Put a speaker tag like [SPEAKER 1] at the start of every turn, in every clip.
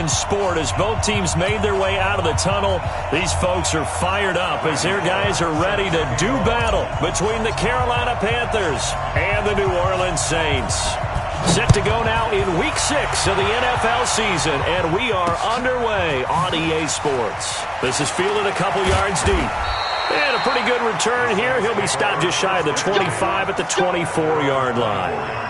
[SPEAKER 1] in sport. As both teams made their way out of the tunnel, these folks are fired up as their guys are ready to do battle between the Carolina Panthers and the New Orleans Saints. Set to go now in Week 6 of the NFL season, and we are underway on EA Sports. This is fielded a couple yards deep. And a pretty good return here. He'll be stopped just shy of the 25 at the 24-yard line.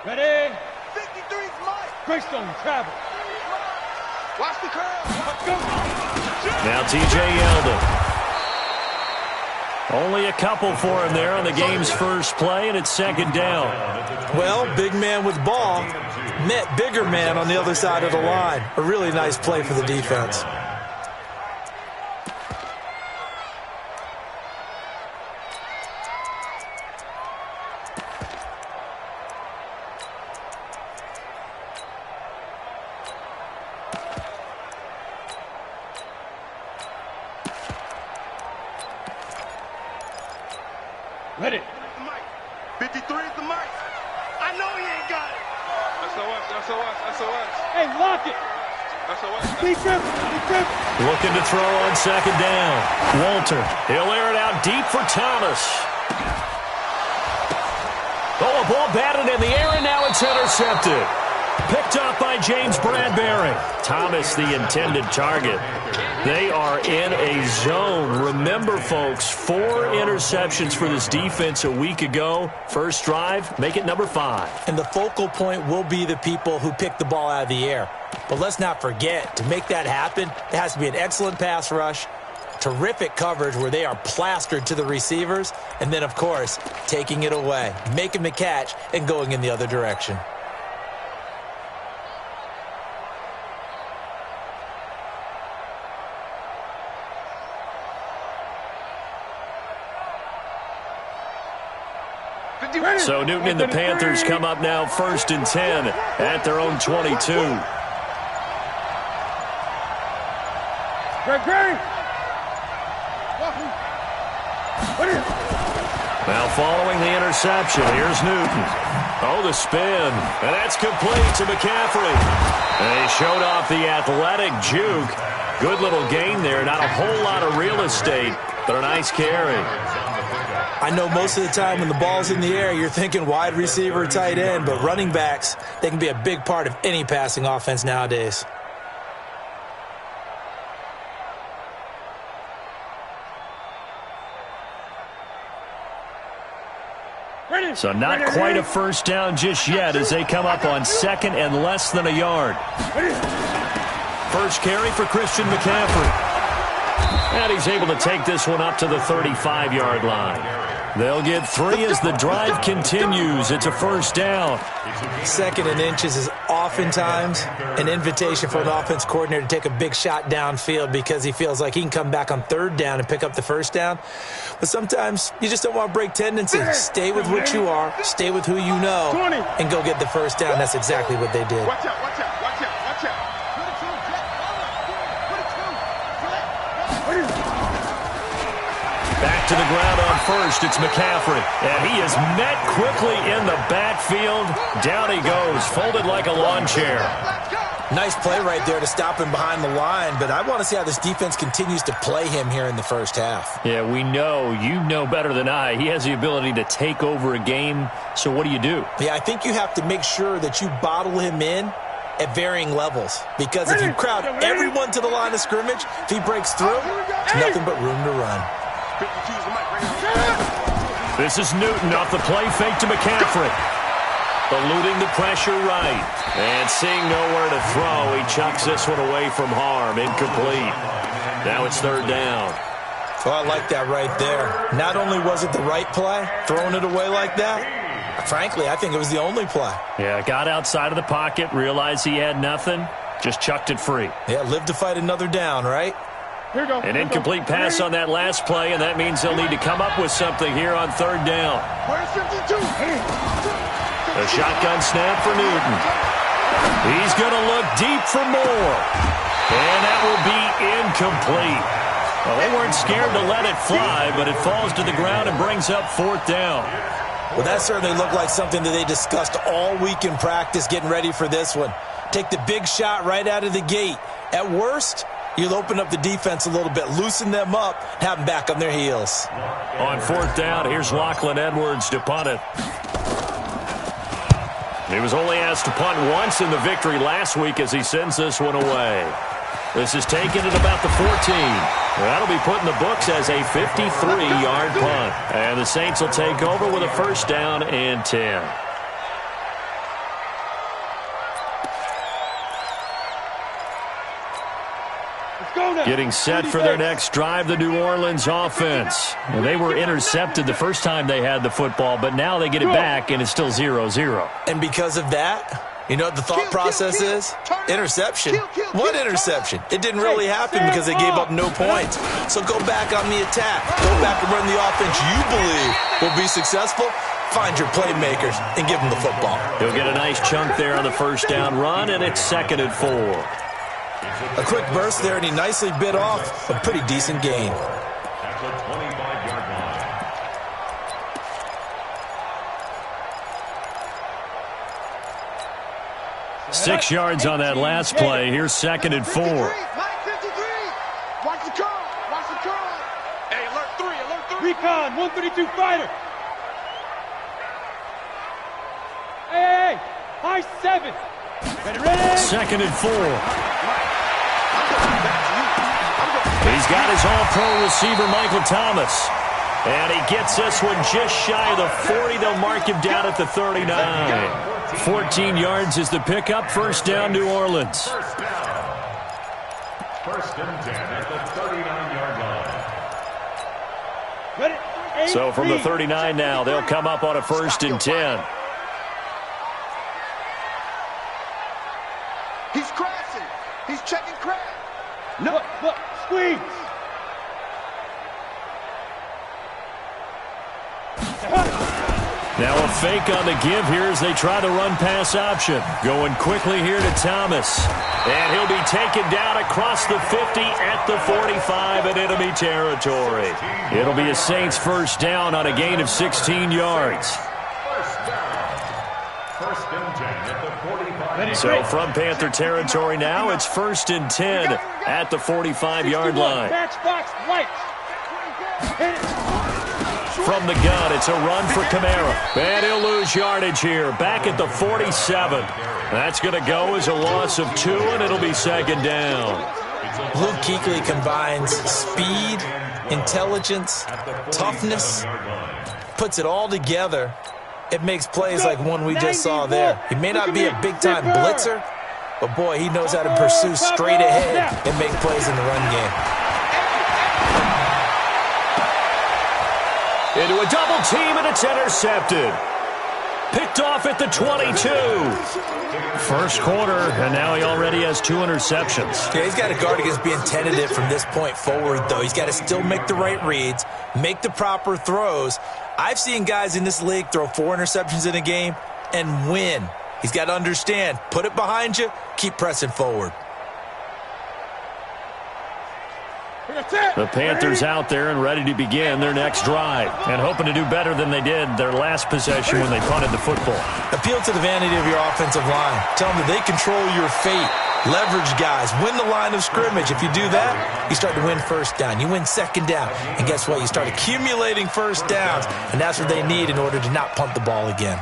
[SPEAKER 2] Ready?
[SPEAKER 3] 53's Mike.
[SPEAKER 2] Greystone, travel.
[SPEAKER 3] Watch the curl. Let's go.
[SPEAKER 1] Now T.J. Yeldon. Only a couple for him there on the game's first play, and it's second down.
[SPEAKER 4] Well, big man with ball met bigger man on the other side of the line. A really nice play for the defense.
[SPEAKER 2] Ready.
[SPEAKER 3] Mike. 53's the Mike. I know he ain't got it.
[SPEAKER 2] SOS. Hey, lock it. Defense.
[SPEAKER 1] Looking to throw on second down. Walter. He'll air it out deep for Thomas. Oh, a ball batted in the air, and now it's intercepted. Picked up by James Bradbury. Thomas, the intended target. They are in a zone. Remember, folks, 4 interceptions for this defense a week ago. First drive, make it number 5.
[SPEAKER 4] And the focal point will be the people who pick the ball out of the air. But let's not forget, to make that happen, there has to be an excellent pass rush, terrific coverage where they are plastered to the receivers, and then, of course, taking it away, making the catch, and going in the other direction.
[SPEAKER 1] So Newton and the Panthers come up now 1st and 10 at their own 22.
[SPEAKER 2] Great.
[SPEAKER 1] Now following the interception, here's Newton. Oh, the spin. And that's complete to McCaffrey. And he showed off the athletic juke. Good little gain there. Not a whole lot of real estate, but a nice carry.
[SPEAKER 4] I know most of the time when the ball's in the air, you're thinking wide receiver, tight end, but running backs, they can be a big part of any passing offense nowadays.
[SPEAKER 1] So not quite a first down just yet as they come up on 2nd and less than a yard. First carry for Christian McCaffrey. And he's able to take this one up to the 35-yard line. They'll get 3 as the drive continues. It's a first down.
[SPEAKER 4] 2nd and inches is oftentimes an invitation for an offense coordinator to take a big shot downfield because he feels like he can come back on 3rd down and pick up the first down. But sometimes you just don't want to break tendency. Stay with what you are, stay with who you know, and go get the first down. That's exactly what they did.
[SPEAKER 3] Watch out.
[SPEAKER 1] Back to the ground on first. It's McCaffrey. And he is met quickly in the backfield. Down he goes, folded like a lawn chair.
[SPEAKER 4] Nice play right there to stop him behind the line, but I want to see how this defense continues to play him here in the first half.
[SPEAKER 1] Yeah, we know. You know better than I. He has the ability to take over a game, so what do you do?
[SPEAKER 4] Yeah, I think you have to make sure that you bottle him in at varying levels, because if you crowd everyone to the line of scrimmage, if he breaks through, there's nothing but room to run.
[SPEAKER 1] This is Newton off the play fake to McCaffrey. Eluding the pressure right. And seeing nowhere to throw, he chucks this one away from harm. Incomplete. Now it's third down.
[SPEAKER 4] Oh, I like that right there. Not only was it the right play, throwing it away like that, frankly, I think it was the only play.
[SPEAKER 1] Yeah, got outside of the pocket, realized he had nothing, just chucked it free.
[SPEAKER 4] Yeah, live to fight another down, right?
[SPEAKER 2] Here we go.
[SPEAKER 1] An incomplete pass on that last play, and that means they'll need to come up with something here on third down.
[SPEAKER 2] Where's 52?
[SPEAKER 1] A shotgun snap for Newton. He's going to look deep for more. And that will be incomplete. Well, they weren't scared to let it fly, but it falls to the ground and brings up fourth down.
[SPEAKER 4] Well, that certainly looked like something that they discussed all week in practice, getting ready for this one. Take the big shot right out of the gate. At worst, you'll open up the defense a little bit, loosen them up, have them back on their heels.
[SPEAKER 1] On fourth down, here's Lachlan Edwards to punt it. He was only asked to punt once in the victory last week as he sends this one away. This is taken at about the 14. That'll be put in the books as a 53-yard punt. And the Saints will take over with a first down and 10. Getting set for their next drive, the New Orleans offense. Well, they were intercepted the first time they had the football, but now they get it back, and it's still 0-0.
[SPEAKER 4] And because of that, you know what the thought process is? Interception. What interception? It didn't really happen because they gave up no points. So go back on the attack. Go back and run the offense you believe will be successful. Find your playmakers and give them the football.
[SPEAKER 1] He'll get a nice chunk there on the first down run, and it's 2nd and 4.
[SPEAKER 4] A quick burst there, and he nicely bit off a pretty decent gain.
[SPEAKER 5] At the 25-yard line.
[SPEAKER 1] 6 yards on that last play. Here's 2nd and 4.
[SPEAKER 3] Watch the curl. Watch the curl. Hey, alert 3, alert 3.
[SPEAKER 2] Recon, 132 fighter. Hey, high 7. Ready?
[SPEAKER 1] 2nd and 4. He's got his all-pro receiver, Michael Thomas. And he gets this one just shy of the 40. They'll mark him down at the 39. 14 yards is the pickup. First down, New Orleans.
[SPEAKER 5] First and 10 at the 39-yard line.
[SPEAKER 2] Ready?
[SPEAKER 1] So from the 39 now, they'll come up on a 1st and 10.
[SPEAKER 3] He's crashing. He's checking crash.
[SPEAKER 2] No, look, squeeze.
[SPEAKER 1] Now a fake on the give here as they try the run-pass option. Going quickly here to Thomas. And he'll be taken down across the 50 at the 45 in enemy territory. It'll be a Saints first down on a gain of 16 yards.
[SPEAKER 5] First and 10 at the 45.
[SPEAKER 1] So from Panther territory now, it's 1st and 10 at the 45-yard line.
[SPEAKER 2] Matchbox lights.
[SPEAKER 1] From the gun, it's a run for Kamara. And he'll lose yardage here. Back at the 47. That's going to go as a loss of 2, and it'll be 2nd down.
[SPEAKER 4] Luke Kuechly combines speed, intelligence, toughness, puts it all together. It makes plays like one we just saw there. He may not be a big-time blitzer, but, boy, he knows how to pursue straight ahead and make plays in the run game.
[SPEAKER 1] Into a double team, and it's intercepted. Picked off at the 22. First quarter, and now he already has 2 interceptions.
[SPEAKER 4] Yeah, he's got to guard against being tentative from this point forward, though. He's got to still make the right reads, make the proper throws. I've seen guys in this league throw 4 interceptions in a game and win. He's got to understand, put it behind you, keep pressing forward.
[SPEAKER 1] The Panthers out there and ready to begin their next drive and hoping to do better than they did their last possession when they punted the football.
[SPEAKER 4] Appeal to the vanity of your offensive line. Tell them that they control your fate. Leverage guys. Win the line of scrimmage. If you do that, you start to win first down. You win second down. And guess what? You start accumulating first downs. And that's what they need in order to not punt the ball again.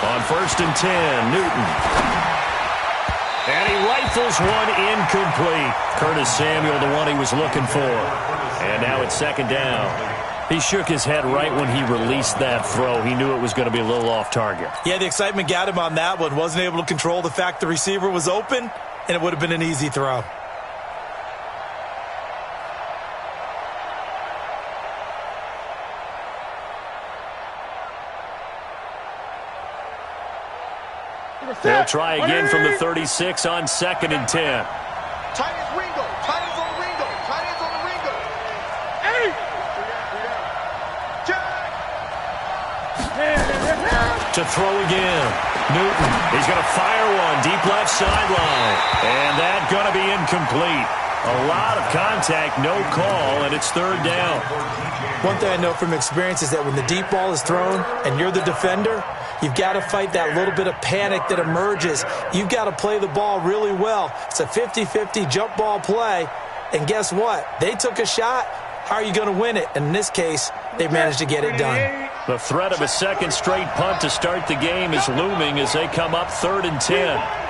[SPEAKER 1] On 1st and 10, Newton. And he rifles one incomplete. Curtis Samuel, the one he was looking for. And now it's 2nd down. He shook his head right when he released that throw. He knew it was going to be a little off target.
[SPEAKER 4] Yeah, the excitement got him on that one. Wasn't able to control the fact the receiver was open, and it would have been an easy throw.
[SPEAKER 1] They'll try again from the 36 on 2nd and 10.
[SPEAKER 3] Tight ends Ringo. Tight ends on the Ringo. Tight ends on the Ringo. Hey!
[SPEAKER 1] To throw again. Newton. He's going to fire one deep left sideline. And that's going to be incomplete. A lot of contact, no call, and it's 3rd down.
[SPEAKER 4] One thing I know from experience is that when the deep ball is thrown and you're the defender, you've got to fight that little bit of panic that emerges. You've got to play the ball really well. It's a 50-50 jump ball play. And guess what? They took a shot. How are you going to win it? And in this case, they managed to get it done.
[SPEAKER 1] The threat of a second straight punt to start the game is looming as they come up 3rd and 10.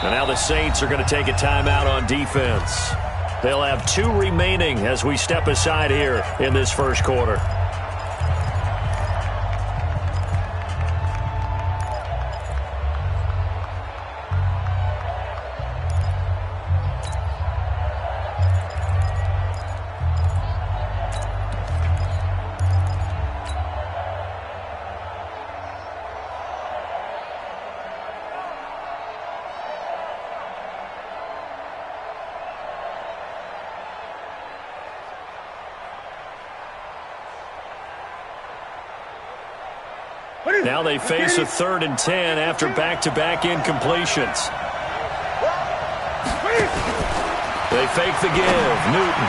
[SPEAKER 1] And now the Saints are going to take a timeout on defense. They'll have 2 remaining as we step aside here in this first quarter. Now they face a 3rd and 10 after back-to-back incompletions. They fake the give. Newton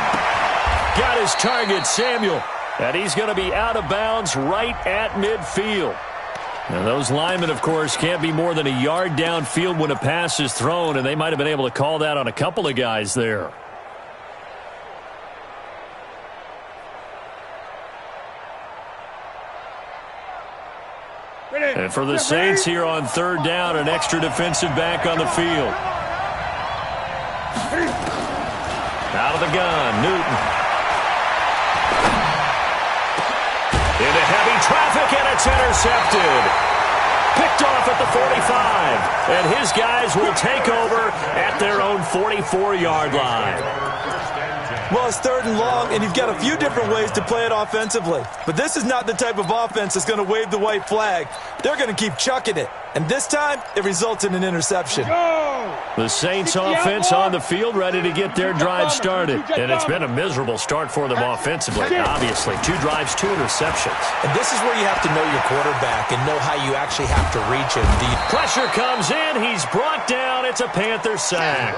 [SPEAKER 1] got his target, Samuel. And he's going to be out of bounds right at midfield. Now those linemen, of course, can't be more than a yard downfield when a pass is thrown, and they might have been able to call that on a couple of guys there. And for the Saints here on 3rd down, an extra defensive back on the field. Out of the gun, Newton. Into heavy traffic, and it's intercepted. Picked off at the 45. And his guys will take over at their own 44-yard line.
[SPEAKER 4] Well, it's 3rd and long, and you've got a few different ways to play it offensively. But this is not the type of offense that's going to wave the white flag. They're going to keep chucking it. And this time, it results in an interception.
[SPEAKER 1] The Saints offense on the field ready to get their drive started. And it's been a miserable start for them offensively. Obviously, 2 drives, 2 interceptions.
[SPEAKER 4] And this is where you have to know your quarterback and know how you actually have to reach him. The
[SPEAKER 1] pressure comes in. He's brought down. It's a Panther sack.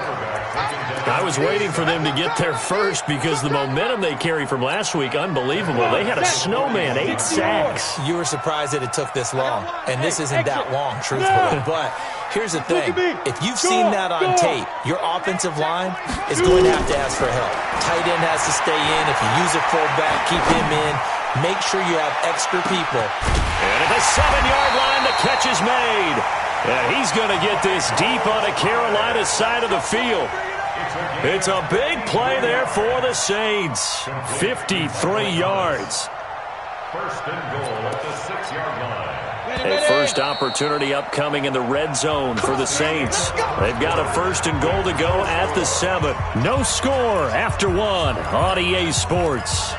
[SPEAKER 1] I was waiting for them to get there first because the momentum they carry from last week, unbelievable. They had a snowman, 8 sacks.
[SPEAKER 4] You were surprised that it took this long. And this isn't that long, truthfully. But here's the thing. If you've seen that on tape, your offensive line is going to have to ask for help. Tight end has to stay in. If you use a fullback, keep him in. Make sure you have extra people.
[SPEAKER 1] And at the 7-yard line, the catch is made. And he's going to get this deep on the Carolina side of the field. It's a big play there for the Saints. 53 yards.
[SPEAKER 5] First and goal at the 6-yard line.
[SPEAKER 1] A first opportunity upcoming in the red zone for the Saints. They've got a first and goal to go at the 7. No score after 1 on EA Sports.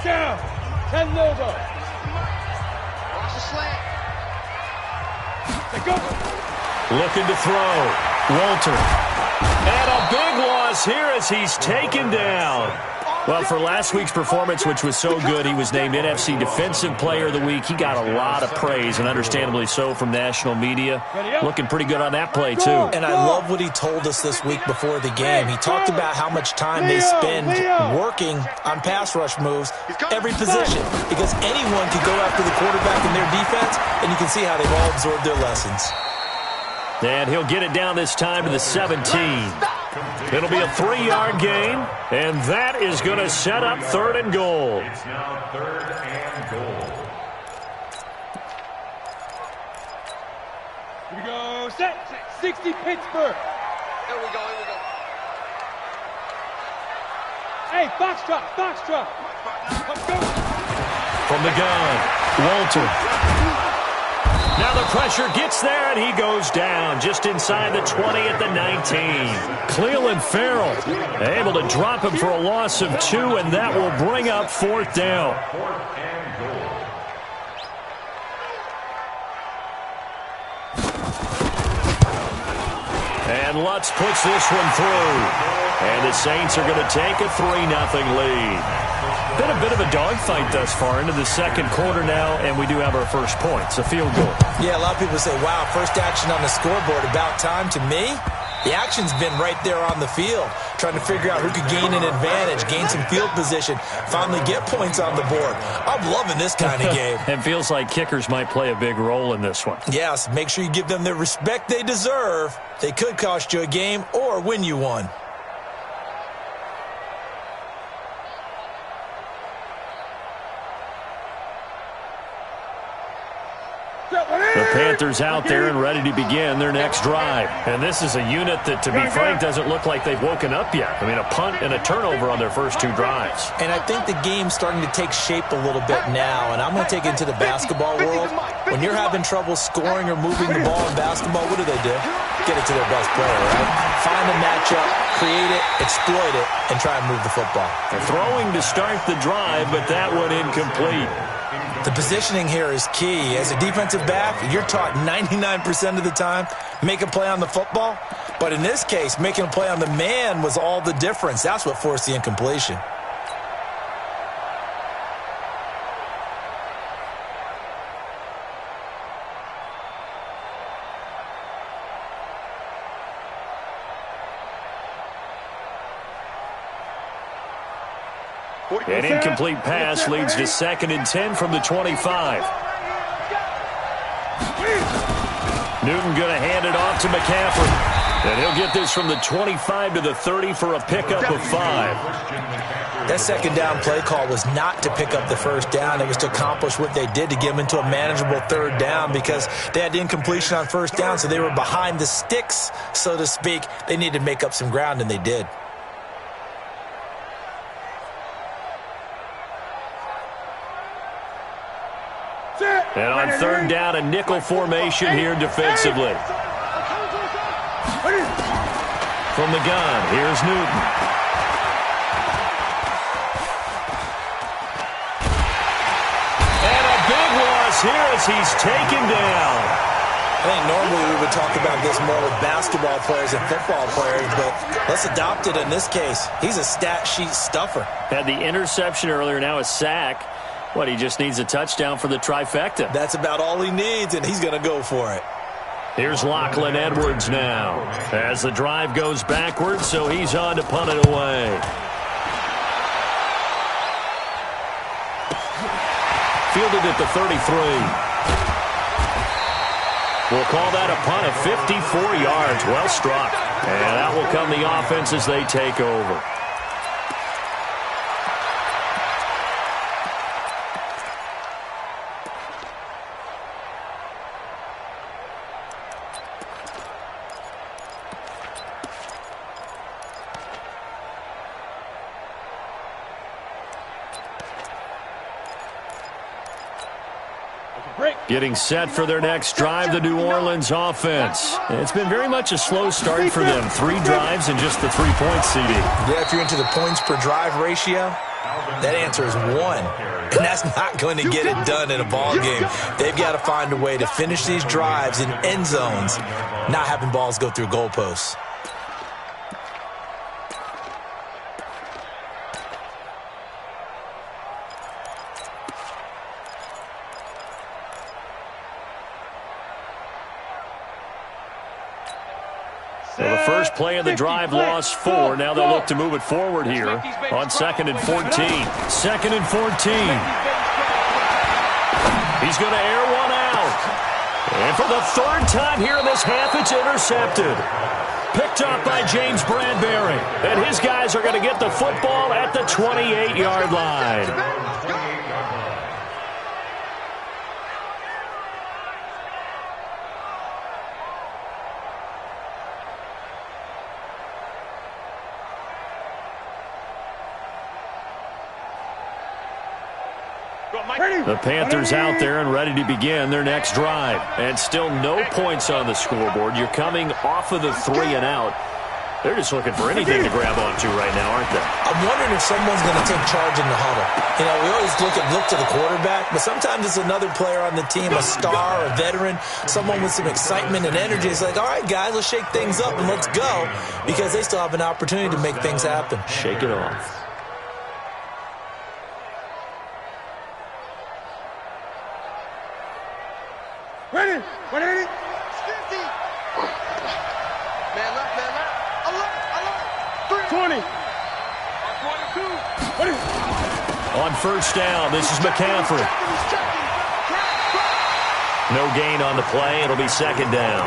[SPEAKER 2] Down. 10 Lobo.
[SPEAKER 3] Watch the slant.
[SPEAKER 2] They go.
[SPEAKER 1] Looking to throw. Walter. And a big loss here as he's taken down. Well, for last week's performance, which was so good, he was named NFC Defensive Player of the Week. He got a lot of praise, and understandably so, from national media. Looking pretty good on that play, too.
[SPEAKER 4] And I love what he told us this week before the game. He talked about how much time they spend working on pass rush moves, every position, because anyone can go after the quarterback in their defense, and you can see how they've all absorbed their lessons.
[SPEAKER 1] And he'll get it down this time to the 17. It'll be a 3-yard gain, and that is going to set up 3rd and goal.
[SPEAKER 5] It's now 3rd and goal.
[SPEAKER 2] Here we go. Set. 60 Pittsburgh.
[SPEAKER 3] Here we go.
[SPEAKER 2] Hey, Foxtrot. Foxtrot. Let's go.
[SPEAKER 1] From the gun, Walter. Now the pressure gets there, and he goes down just inside the 20 at the 19. Cleveland Farrell able to drop him for a loss of 2, and that will bring up 4th down.
[SPEAKER 5] 4th and goal.
[SPEAKER 1] And Lutz puts this one through. And the Saints are going to take a 3-0 lead. Been a bit of a dogfight thus far into the 2nd quarter now, and we do have our first point. It's a field goal.
[SPEAKER 4] Yeah, a lot of people say, wow, first action on the scoreboard, about time. To me, the action's been right there on the field, trying to figure out who could gain an advantage, gain some field position, finally get points on the board. I'm loving this kind of game.
[SPEAKER 1] It feels like kickers might play a big role in this one.
[SPEAKER 4] Yes, make sure you give them the respect they deserve. They could cost you a game or win you one.
[SPEAKER 1] The Panthers out there and ready to begin their next drive. And this is a unit that, to be frank, doesn't look like they've woken up yet. I mean, a punt and a turnover on their first 2 drives.
[SPEAKER 4] And I think the game's starting to take shape a little bit now, and I'm going to take it into the basketball world. When you're having trouble scoring or moving the ball in basketball, what do? Get it to their best player, right? Find a matchup, create it, exploit it, and try and move the football.
[SPEAKER 1] They're throwing to start the drive, but that one incomplete.
[SPEAKER 4] The positioning here is key. As a defensive back, you're taught 99% of the time, make a play on the football. But in this case, making a play on the man was all the difference. That's what forced the incompletion.
[SPEAKER 1] An incomplete pass leads to 2nd and 10 from the 25. Newton going to hand it off to McCaffrey. And he'll get this from the 25 to the 30 for a pickup of 5.
[SPEAKER 4] That 2nd down play call was not to pick up the 1st down. It was to accomplish what they did, to get them into a manageable 3rd down, because they had the incompletion on 1st down, so they were behind the sticks, so to speak. They needed to make up some ground, and they did.
[SPEAKER 1] And on 3rd down, a nickel formation here defensively. From the gun, here's Newton. And a big loss here as he's taken down.
[SPEAKER 4] I think normally we would talk about this more with basketball players and football players, but let's adopt it in this case. He's a stat sheet stuffer.
[SPEAKER 1] Had the interception earlier, now a sack. What, he just needs a touchdown for the trifecta.
[SPEAKER 4] That's about all he needs, and he's going to go for it.
[SPEAKER 1] Here's Lachlan Edwards now as the drive goes backwards, so he's on to punt it away. Fielded at the 33. We'll call that a punt of 54 yards. Well struck. And out will come the offense as they take over. Getting set for their next drive, the New Orleans offense. It's been very much a slow start for them. 3 drives and just the 3 points, CD.
[SPEAKER 4] Yeah, if you're into the points per drive ratio, that answer is 1. And that's not going to get it done in a ball game. They've got to find a way to finish these drives in end zones, not having balls go through goalposts.
[SPEAKER 1] So the first play of the drive lost 4. Now they'll look to move it forward here on 2nd and 14. 2nd and 14. He's going to air one out. And for the 3rd time here in this half, it's intercepted. Picked up by James Bradbury. And his guys are going to get the football at the 28-yard line. The Panthers out there and ready to begin their next drive. And still no points on the scoreboard. You're coming off of the 3 and out. They're just looking for anything to grab onto right now, aren't they?
[SPEAKER 4] I'm wondering if someone's going to take charge in the huddle. You know, we always look to the quarterback, but sometimes it's another player on the team, a star, a veteran, someone with some excitement and energy. It's like, all right, guys, let's shake things up and let's go, because they still have an opportunity to make things happen.
[SPEAKER 1] Shake it off.
[SPEAKER 2] Ready? 180.
[SPEAKER 3] 50. Man left, man left. Alert, alert.
[SPEAKER 2] 20. 20.
[SPEAKER 1] On first down, this is McCaffrey. No gain on the play. It'll be 2nd down.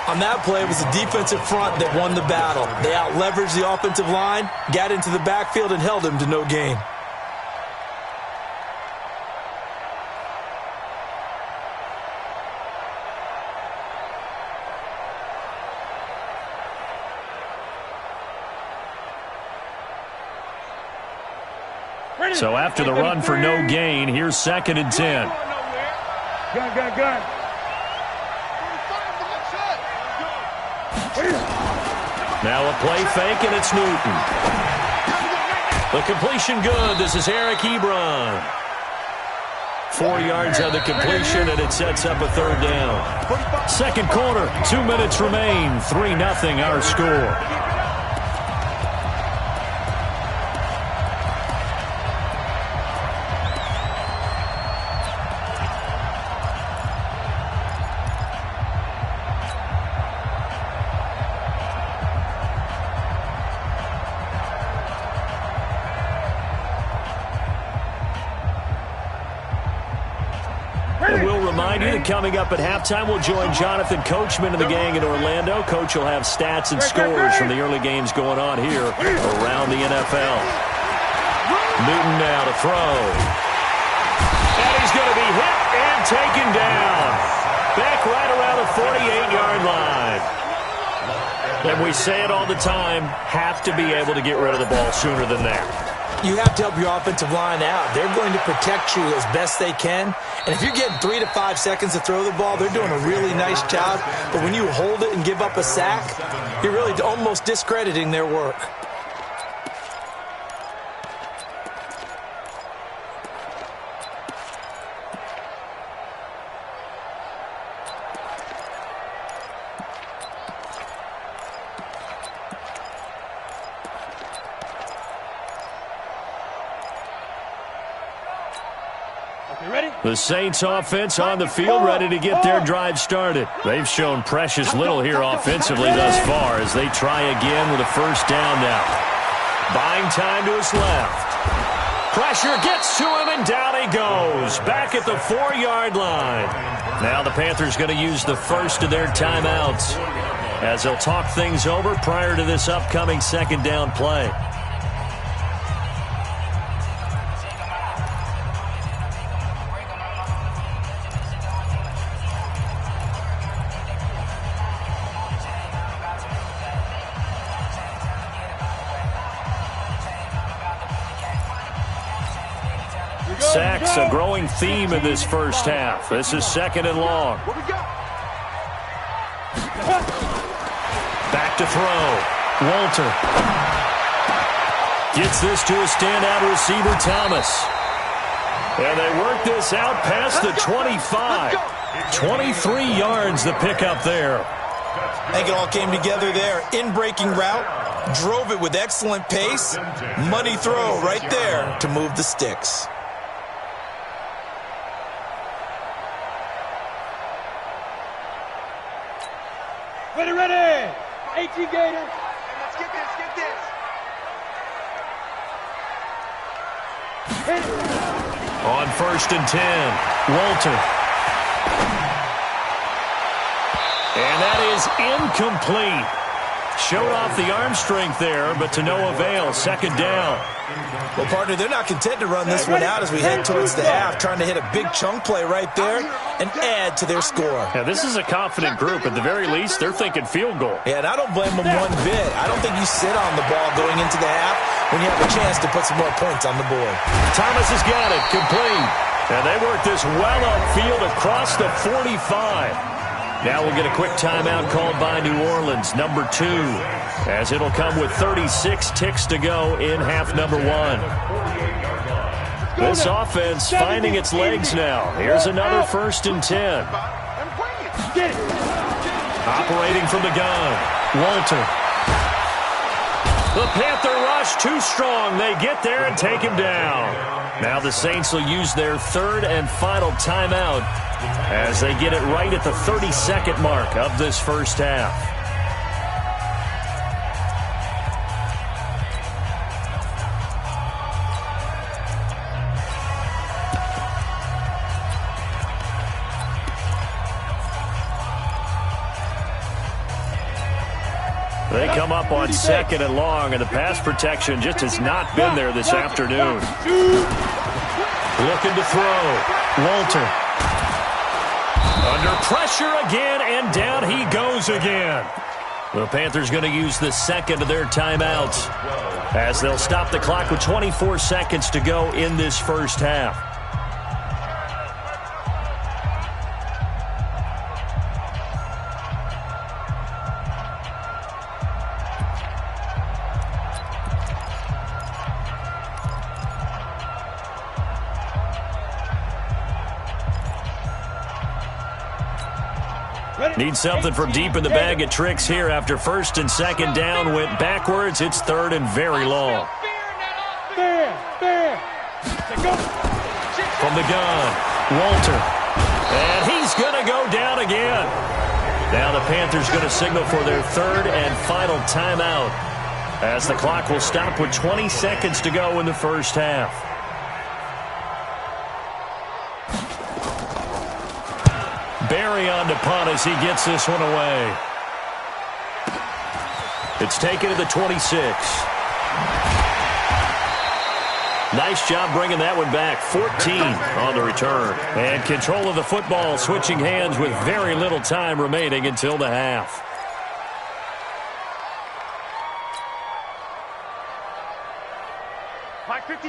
[SPEAKER 4] On that play, it was the defensive front that won the battle. They out-leveraged the offensive line, got into the backfield, and held him to no gain.
[SPEAKER 1] So after the run for no gain, here's 2nd and 10.
[SPEAKER 2] Gun.
[SPEAKER 1] Now a play fake, and it's Newton. The completion good. This is Eric Ebron. 4 yards on the completion, and it sets up a 3rd down. Second quarter, 2 minutes remain. 3-0 our score. Coming up at halftime, we'll join Jonathan Coachman and the gang in Orlando. Coach will have stats and scores from the early games going on here around the NFL. Newton now to throw. And he's going to be hit and taken down. Back right around the 48-yard line. And we say it all the time, have to be able to get rid of the ball sooner than that.
[SPEAKER 4] You have to help your offensive line out. They're going to protect you as best they can. And if you're getting 3 to 5 seconds to throw the ball, they're doing a really nice job. But when you hold it and give up a sack, you're really almost discrediting their work.
[SPEAKER 1] The Saints offense on the field, ready to get their drive started. They've shown precious little here offensively thus far as they try again with a 1st down now. Buying time to his left. Pressure gets to him, and down he goes. Back at the 4-yard line. Now the Panthers going to use the first of their timeouts as they'll talk things over prior to this upcoming 2nd down play. sacks, a growing theme in this first half. This is 2nd and long.
[SPEAKER 3] What we got?
[SPEAKER 1] Back to throw. Walter gets this to a standout receiver, Thomas. And they work this out past the 25. 23 yards the pickup there.
[SPEAKER 4] I think it all came together there. In-breaking route, drove it with excellent pace. Money throw right there to move the sticks.
[SPEAKER 2] Ready, ready. 18 Gator.
[SPEAKER 3] Let's get this, get this.
[SPEAKER 1] On 1st and 10, Walter. And that is incomplete. Showed off the arm strength there, but to no avail. 2nd down.
[SPEAKER 4] Well, partner, they're not content to run this one out as we head towards the half, trying to hit a big chunk play right there and add to their score.
[SPEAKER 1] Yeah, this is a confident group. At the very least, they're thinking field goal.
[SPEAKER 4] Yeah, and I don't blame them one bit. I don't think you sit on the ball going into the half when you have a chance to put some more points on the board.
[SPEAKER 1] Thomas has got it, complete. And they work this well upfield across the 45. Now we'll get a quick timeout called by New Orleans, number 2, as it'll come with 36 ticks to go in half number 1. This offense finding its legs now. Here's another 1st and 10. Operating from the gun, Walter. The Panther rush too strong. They get there and take him down. Now the Saints will use their 3rd and final timeout as they get it right at the 32nd mark of this first half. They come up on 2nd and long, and the pass protection just has not been there this afternoon. Looking to throw. Walter. Under pressure again, and down he goes again. The Panthers going to use the 2nd of their timeouts as they'll stop the clock with 24 seconds to go in this first half. Need something from deep in the bag of tricks here after 1st and 2nd down. Went backwards. It's 3rd and very long. From the gun, Walter. And he's going to go down again. Now the Panthers going to signal for their 3rd and final timeout as the clock will stop with 20 seconds to go in the first half. Barry on to punt as he gets this one away. It's taken to the 26. Nice job bringing that one back. 14 on the return. And control of the football switching hands with very little time remaining until the half.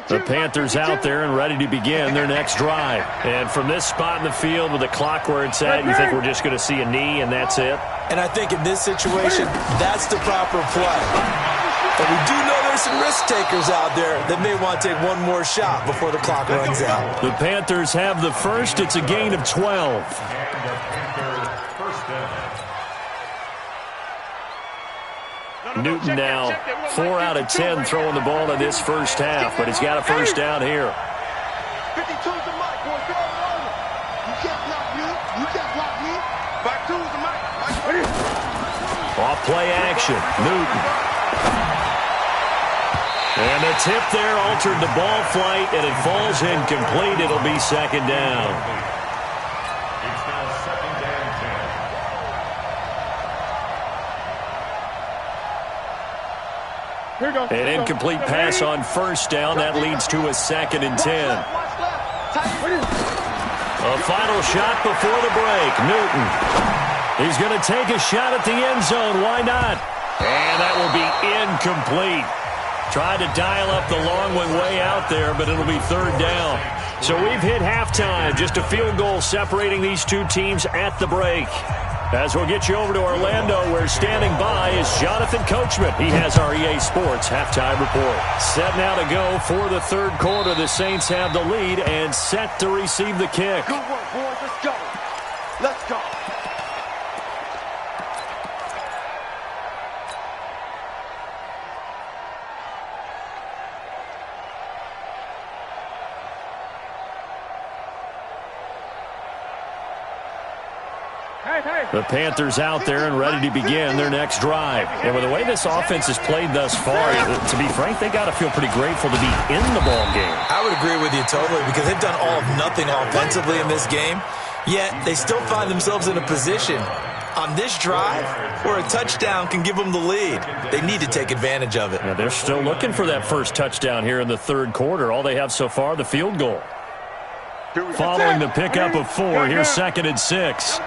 [SPEAKER 1] The Panthers out there and ready to begin their next drive. And from this spot in the field with the clock where it's at, you think we're just going to see a knee and that's it?
[SPEAKER 4] And I think in this situation, that's the proper play. But we do know there's some risk takers out there that may want to take one more shot before the clock runs out.
[SPEAKER 1] The Panthers have the first. It's a gain of 12. Newton now 4 out of 10 throwing the ball in this first half, but he's got a first down here.
[SPEAKER 3] 52's the mic, boys. Get on the You can't block me. You can't block me. Back 2's the mic.
[SPEAKER 1] Off play action. Newton. And the tip there altered the ball flight, and it falls incomplete. It'll be 2nd down.
[SPEAKER 5] It's now 2nd and 10.
[SPEAKER 1] An incomplete pass on first down. That leads to a 2nd and 10. A final shot before the break. Newton. He's going to take a shot at the end zone. Why not? And that will be incomplete. Tried to dial up the long one way out there, but it'll be 3rd down. So we've hit halftime. Just a field goal separating these two teams at the break. As we'll get you over to Orlando, where standing by is Jonathan Coachman. He has our EA Sports halftime report. Set now to go for the third quarter. The Saints have the lead and set to receive the kick.
[SPEAKER 3] Good work, boys. Let's go. Let's go.
[SPEAKER 1] The Panthers out there and ready to begin their next drive. And with the way this offense has played thus far, to be frank, they got to feel pretty grateful to be in the ball game.
[SPEAKER 4] I would agree with you totally, because they've done all of nothing offensively in this game, yet they still find themselves in a position on this drive where a touchdown can give them the lead. They need to take advantage of it.
[SPEAKER 1] Yeah, they're still looking for that first touchdown here in the third quarter. All they have so far, the field goal. Following the pickup of 4, here's 2nd and 6.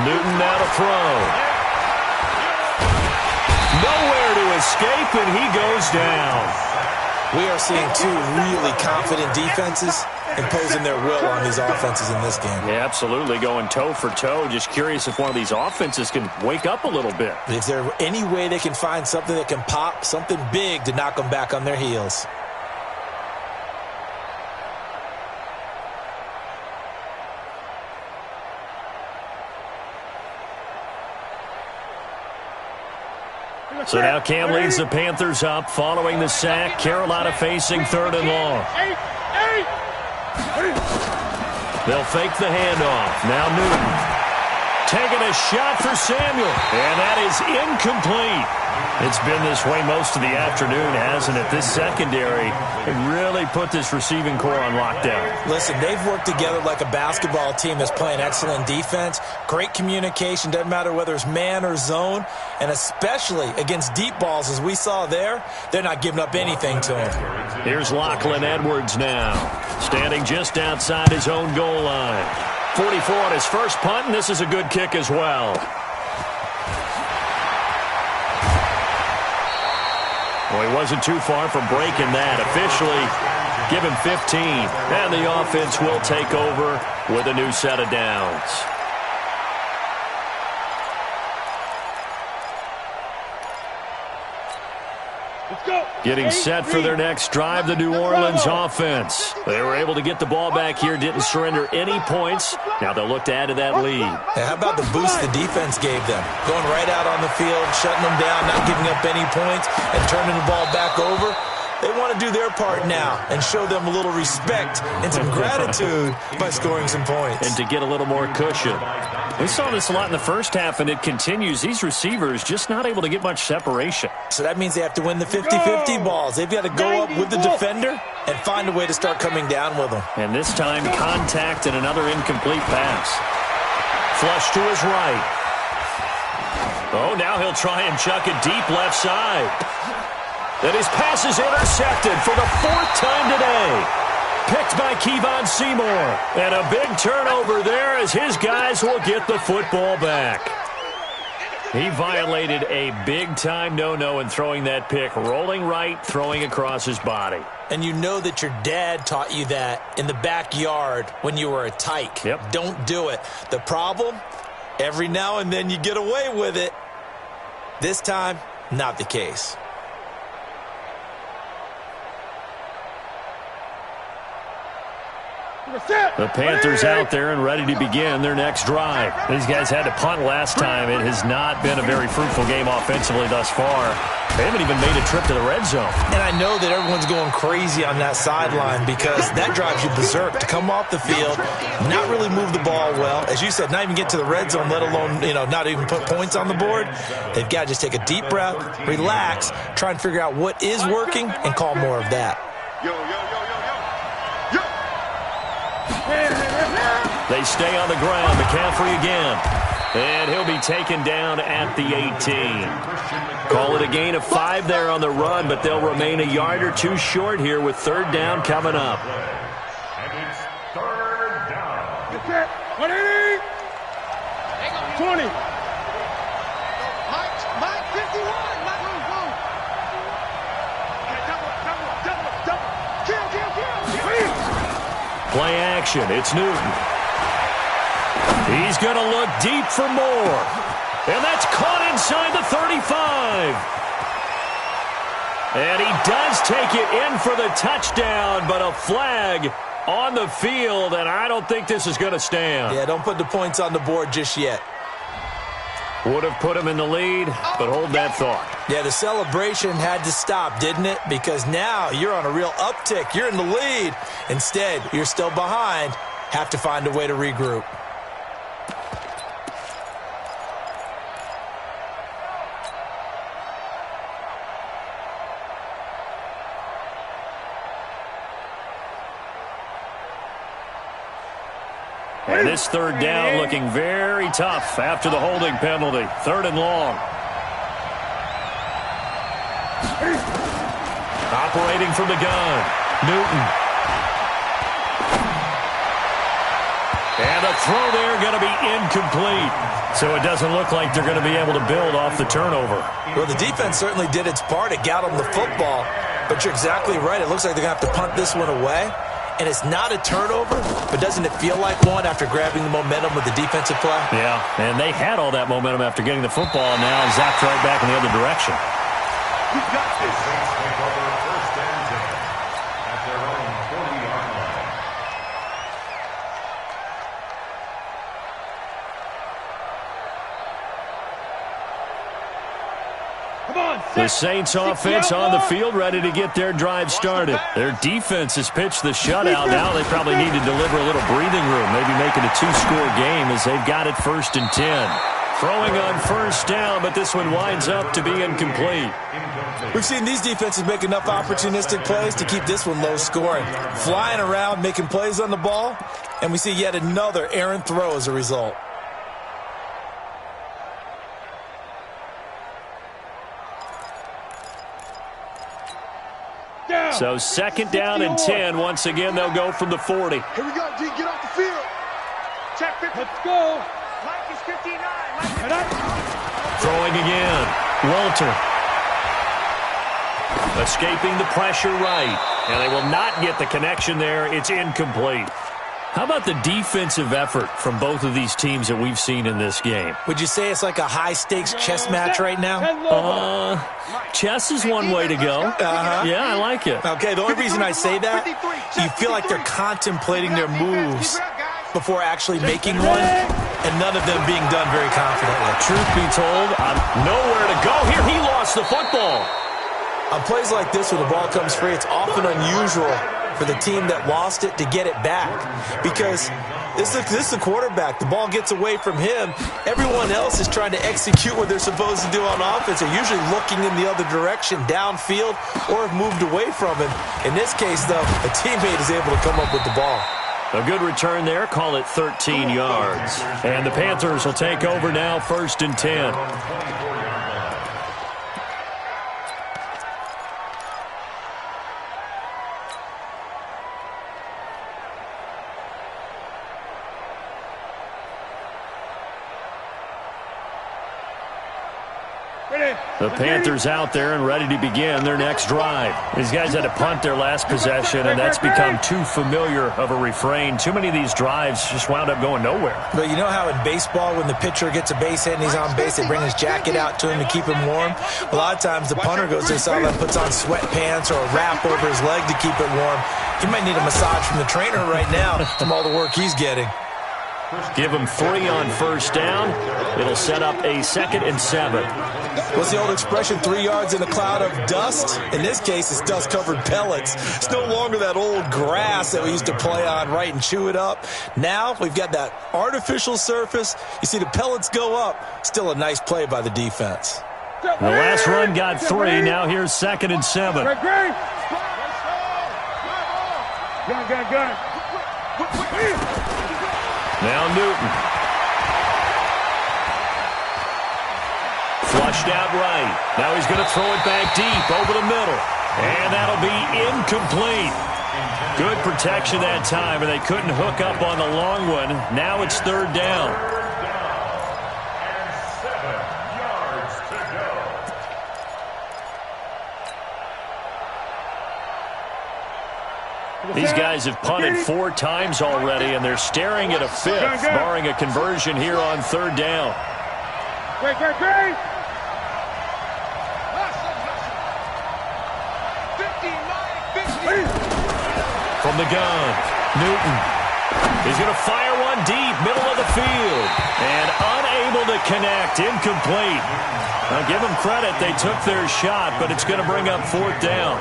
[SPEAKER 1] Newton now to throw. Nowhere to escape, and he goes down.
[SPEAKER 4] We are seeing two really confident defenses imposing their will on these offenses in this game.
[SPEAKER 1] Yeah, absolutely, going toe for toe. Just curious if one of these offenses can wake up a little bit.
[SPEAKER 4] Is there any way they can find something that can pop, something big to knock them back on their heels?
[SPEAKER 1] So now Cam leads the Panthers up following the sack. Carolina facing 3rd and long. They'll fake the handoff. Now Newton taking a shot for Samuel. And that is incomplete. It's been this way most of the afternoon, hasn't it? This secondary really put this receiving core on lockdown.
[SPEAKER 4] Listen, they've worked together like a basketball team that's playing excellent defense. Great communication, doesn't matter whether it's man or zone. And especially against deep balls, as we saw there, they're not giving up anything to him.
[SPEAKER 1] Here's Lachlan Edwards now, standing just outside his own goal line. 44 on his first punt, and this is a good kick as well. Well, he wasn't too far from breaking that. Officially, give him 15. And the offense will take over with a new set of downs. Getting set for their next drive, the New Orleans offense. They were able to get the ball back here, didn't surrender any points. Now they'll look to add to that lead.
[SPEAKER 4] And how about the boost the defense gave them? Going right out on the field, shutting them down, not giving up any points, and turning the ball back over. They want to do their part now and show them a little respect and some gratitude by scoring some points.
[SPEAKER 1] And to get a little more cushion. We saw this a lot in the first half, and it continues. These receivers just not able to get much separation.
[SPEAKER 4] So that means they have to win the 50-50 balls. They've got to go up with the defender and find a way to start coming down with them.
[SPEAKER 1] And this time, contact and another incomplete pass. Flush to his right. Oh, now he'll try and chuck it deep left side. And his pass is intercepted for the 4th time today. Picked by Kevon Seymour. And a big turnover there as his guys will get the football back. He violated a big-time no-no in throwing that pick. Rolling right, throwing across his body.
[SPEAKER 4] And you know that your dad taught you that in the backyard when you were a tyke.
[SPEAKER 1] Yep.
[SPEAKER 4] Don't do it. The problem, every now and then you get away with it. This time, not the case.
[SPEAKER 1] The Panthers out there and ready to begin their next drive. These guys had to punt last time. It has not been a very fruitful game offensively thus far. They haven't even made a trip to the red zone.
[SPEAKER 4] And I know that everyone's going crazy on that sideline because that drives you berserk to come off the field, not really move the ball well. As you said, not even get to the red zone, let alone, not even put points on the board. They've got to just take a deep breath, relax, try and figure out what is working, and call more of that.
[SPEAKER 1] They stay on the ground. McCaffrey again. And he'll be taken down at the 18. Call it a gain of 5 there on the run, but they'll remain a yard or two short here with 3rd down coming up.
[SPEAKER 5] And it's 3rd down.
[SPEAKER 2] 20.
[SPEAKER 1] Play action. It's Newton. He's going to look deep for more. And that's caught inside the 35. And he does take it in for the touchdown, but a flag on the field, and I don't think this is going to stand.
[SPEAKER 4] Yeah, don't put the points on the board just yet.
[SPEAKER 1] Would have put him in the lead, but hold that thought.
[SPEAKER 4] Yeah, the celebration had to stop, didn't it? Because now you're on a real uptick. You're in the lead. Instead, you're still behind. Have to find a way to regroup.
[SPEAKER 1] And this third down looking very tough after the holding penalty. 3rd and long. Operating from the gun, Newton. And the throw there going to be incomplete. So it doesn't look like they're going to be able to build off the turnover.
[SPEAKER 4] Well, the defense certainly did its part. It got them the football. But you're exactly right. It looks like they're going to have to punt this one away. And it's not a turnover, but doesn't it feel like one after grabbing the momentum with the defensive play?
[SPEAKER 1] Yeah, and they had all that momentum after getting the football, and now zapped right back in the other direction.
[SPEAKER 3] We got this.
[SPEAKER 5] Saints take over 1st and 10 at their own 40-yard line.
[SPEAKER 1] The Saints offense on the field, ready to get their drive started. Their defense has pitched the shutout. Now they probably need to deliver a little breathing room, maybe make it a 2-score game as they've got it 1st and 10. Throwing on 1st down, but this one winds up to be incomplete.
[SPEAKER 4] We've seen these defenses make enough opportunistic plays to keep this one low scoring. Flying around, making plays on the ball, and we see yet another errant throw as a result.
[SPEAKER 1] So 2nd down and 10. Once again, they'll go from the 40.
[SPEAKER 3] Here we go, G. Get off the field.
[SPEAKER 2] Check 50. Let's go.
[SPEAKER 3] Mike is 59.
[SPEAKER 1] Throwing again. Walter. Escaping the pressure right. And they will not get the connection there. It's incomplete. How about the defensive effort from both of these teams that we've seen in this game?
[SPEAKER 4] Would you say it's like a high-stakes chess match right now?
[SPEAKER 1] Chess is one way to go. Yeah, I like it.
[SPEAKER 4] Okay, the only reason I say that, you feel like they're contemplating their moves before actually making one, and none of them being done very confidently.
[SPEAKER 1] Truth be told, I'm nowhere to go here. He lost the football.
[SPEAKER 4] On plays like this, when the ball comes free, it's often unusual for the team that lost it to get it back, because this is the quarterback. The ball gets away from him. Everyone else is trying to execute what they're supposed to do on offense. They're usually looking in the other direction, downfield, or have moved away from him. In this case, though, a teammate is able to come up with the ball.
[SPEAKER 1] A good return there. Call it 13 yards. And the Panthers will take over now, 1st and 10. The Panthers out there and ready to begin their next drive. These guys had to punt their last possession, and that's become too familiar of a refrain. Too many of these drives just wound up going nowhere.
[SPEAKER 4] But you know how in baseball, when the pitcher gets a base hit and he's on base, they bring his jacket out to him to keep him warm? A lot of times the punter goes to the sideline, puts on sweatpants or a wrap over his leg to keep it warm. He might need a massage from the trainer right now from all the work he's getting.
[SPEAKER 1] Give him 3 on 1st down. It'll set up a 2nd and 7.
[SPEAKER 4] What's the old expression, 3 yards in a cloud of dust? In this case, it's dust-covered pellets. It's no longer that old grass that we used to play on, right, and chew it up. Now we've got that artificial surface. You see the pellets go up. Still a nice play by the defense.
[SPEAKER 1] The last run got 3. Now here's 2nd and 7.
[SPEAKER 2] Gun.
[SPEAKER 1] Now Newton. Flushed out right. Now he's going to throw it back deep over the middle. And that'll be incomplete. Good protection that time, and they couldn't hook up on the long one. Now it's 3rd down.
[SPEAKER 5] And 7 yards to go.
[SPEAKER 1] These guys have punted 4 times already, and they're staring at a 5th, barring a conversion here on 3rd down.
[SPEAKER 2] Great.
[SPEAKER 1] From the gun, Newton. He's going to fire one deep, middle of the field, and unable to connect, incomplete. Now, give them credit, they took their shot, but it's going to bring up 4th down.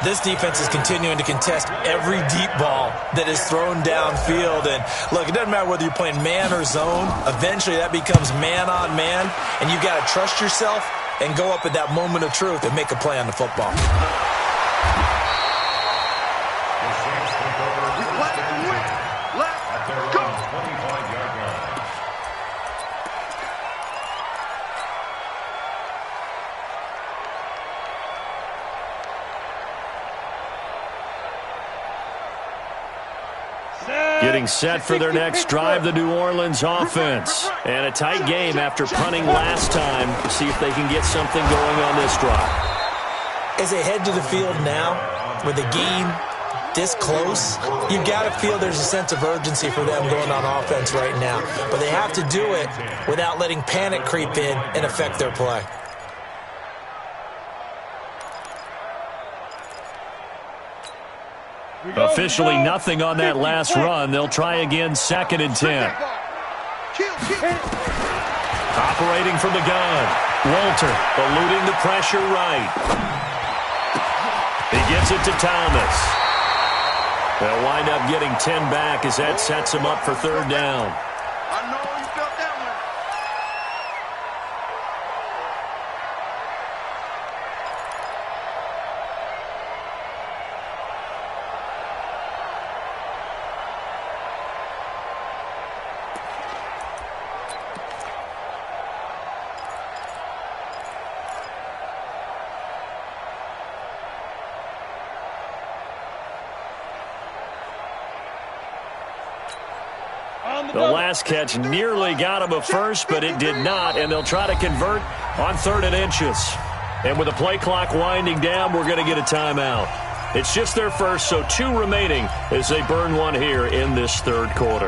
[SPEAKER 4] This defense is continuing to contest every deep ball that is thrown downfield. And, look, it doesn't matter whether you're playing man or zone. Eventually, that becomes man-on-man, and you've got to trust yourself and go up at that moment of truth and make a play on the football.
[SPEAKER 1] Getting set for their next drive, the New Orleans offense. And a tight game after punting last time. See if they can get something going on this drive.
[SPEAKER 4] As they head to the field now, with the game this close, you've got to feel there's a sense of urgency for them going on offense right now. But they have to do it without letting panic creep in and affect their play.
[SPEAKER 1] Officially nothing on that last run. They'll try again, 2nd and 10. Operating from the gun. Walter eluding the pressure right. He gets it to Thomas. They'll wind up getting 10 back as that sets him up for 3rd down.
[SPEAKER 3] I know you felt that one.
[SPEAKER 1] The last catch nearly got him a first, but it did not, and they'll try to convert on 3rd and inches. And with the play clock winding down, we're going to get a timeout. It's just their first, so 2 remaining as they burn one here in this 3rd quarter.